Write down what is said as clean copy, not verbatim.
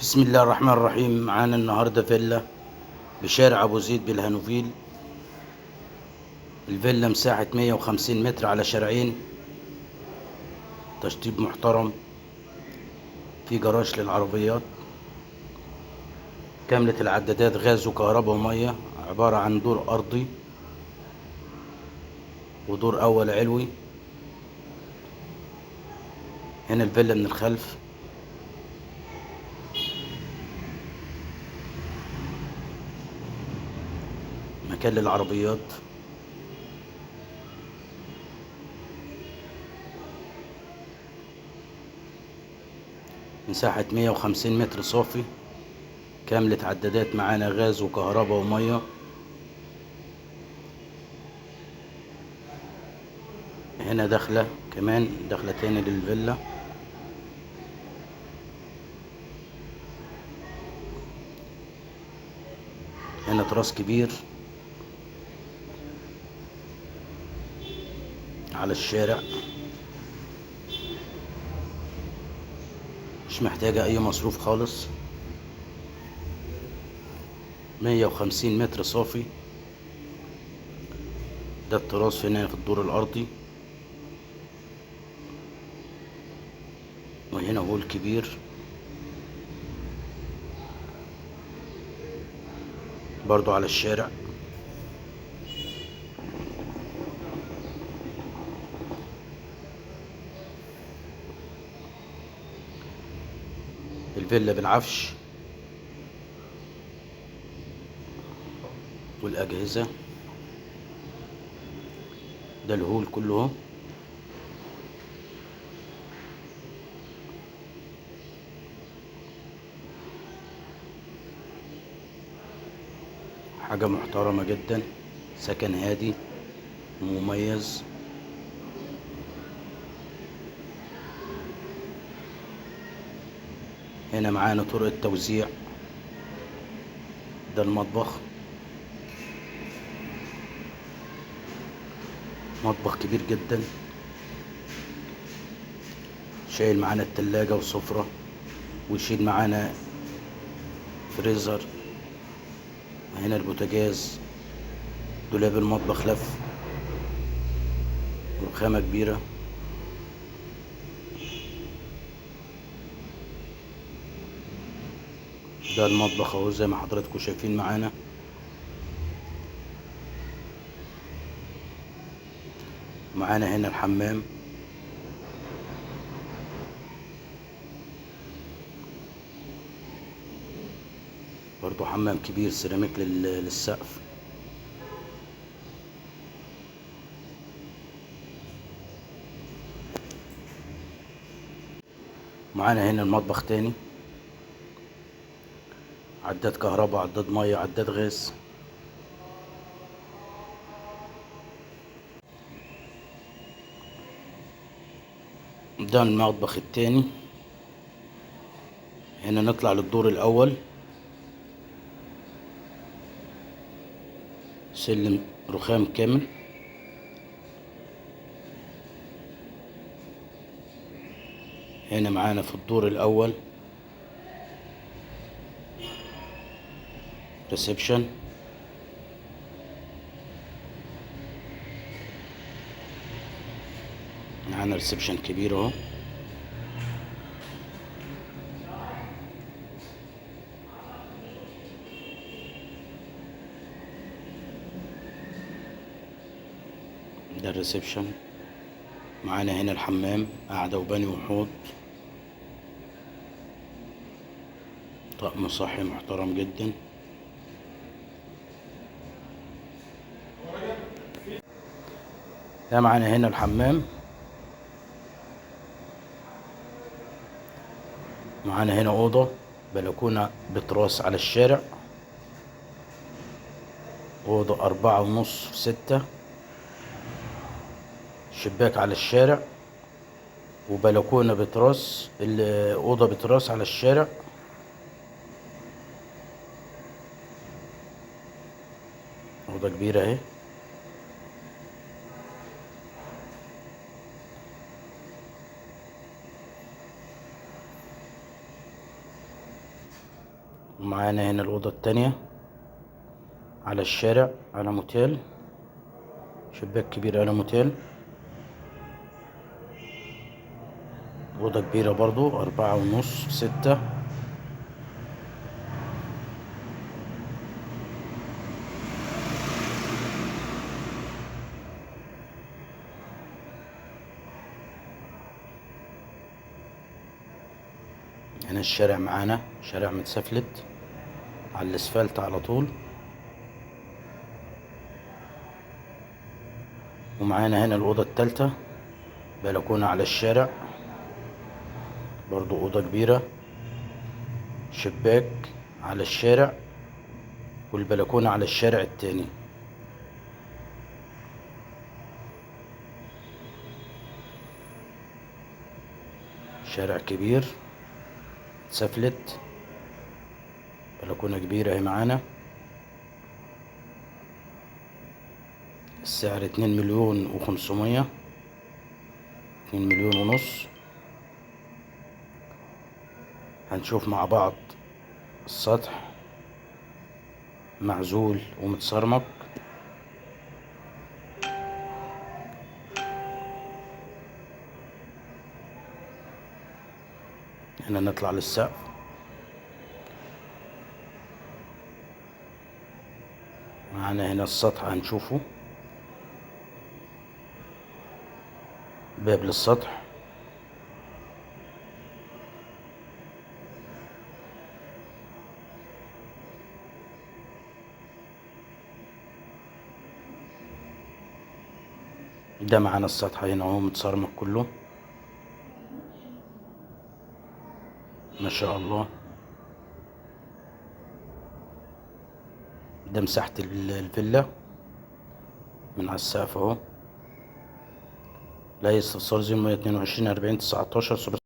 بسم الله الرحمن الرحيم. معانا النهاردة فيلا بشارع أبو زيد بالهانوفيل. الفيلا مساحة 150 متر على شارعين، تشطيب محترم، في جراج للعربيات، كاملة العدادات غاز وكهرباء ومية، عبارة عن دور أرضي ودور أول علوي. هنا الفيلا من الخلف، مكان للعربيات. مساحة 150 متر صافي، كاملة عدادات، معانا غاز وكهرباء ومية. هنا دخلة كمان، دخلة تاني للفيلا. هنا تراس كبير على الشارع، مش محتاجة أي مصروف خالص. 150 متر صافي. ده التراس هنا في الدور الأرضي، وهنا هول كبير برضو على الشارع. الفيلا بالعفش والأجهزة. ده الهول كله اهو. حاجة محترمة جدا، سكن هادي ومميز. هنا معانا طرق التوزيع. ده المطبخ، مطبخ كبير جدا، شايل معانا التلاجة وسفرة، ويشيل معانا فريزر. هنا البوتاجاز، دولاب المطبخ لف، رخامة كبيرة. ده المطبخ اهو زي ما حضراتكم شايفين معانا. معانا هنا الحمام، برضو حمام كبير سيراميك للسقف. معانا هنا المطبخ تاني، عداد كهرباء، عداد مية، عداد غاز. ده المطبخ التاني. هنا نطلع للدور الأول، سلم رخام كامل. هنا معانا في الدور الأول ريسبشن. معانا ريسبشن كبير اهو. ده الريسبشن. معانا هنا الحمام، قعدة وباني وحوض، طقم صحي محترم جدا. ده معانا هنا الحمام. معانا هنا أوضة بلكونة بتراس على الشارع، أوضة 4.5 في 6، شباك على الشارع وبلكونة بتراس، الأوضة بتراس على الشارع. أوضة كبيرة اهي. ومعانا هنا الأوضة التانية على الشارع على موتيل، شباك كبير على موتيل. أوضة كبيرة برضو 4.5 6. هنا الشارع معانا شارع متسفلت على الاسفلت على طول. ومعانا هنا الأوضة التالتة بلكونة على الشارع، برضو أوضة كبيرة، شباك على الشارع والبلكونة على الشارع التاني. شارع كبير متسفلت، بلكونة كبيرة اهي معانا. السعر 2.500.000، 2.5 مليون. هنشوف مع بعض السطح معزول ومتسرمق. هنا نطلع للسقف. معانا هنا السطح هنشوفه، باب للسطح. ده معانا السطح هنا اهو متسرمق كله ما شاء الله. ده مساحة الفيلا من على السقف اهو. لا استفسار 0122 40 19.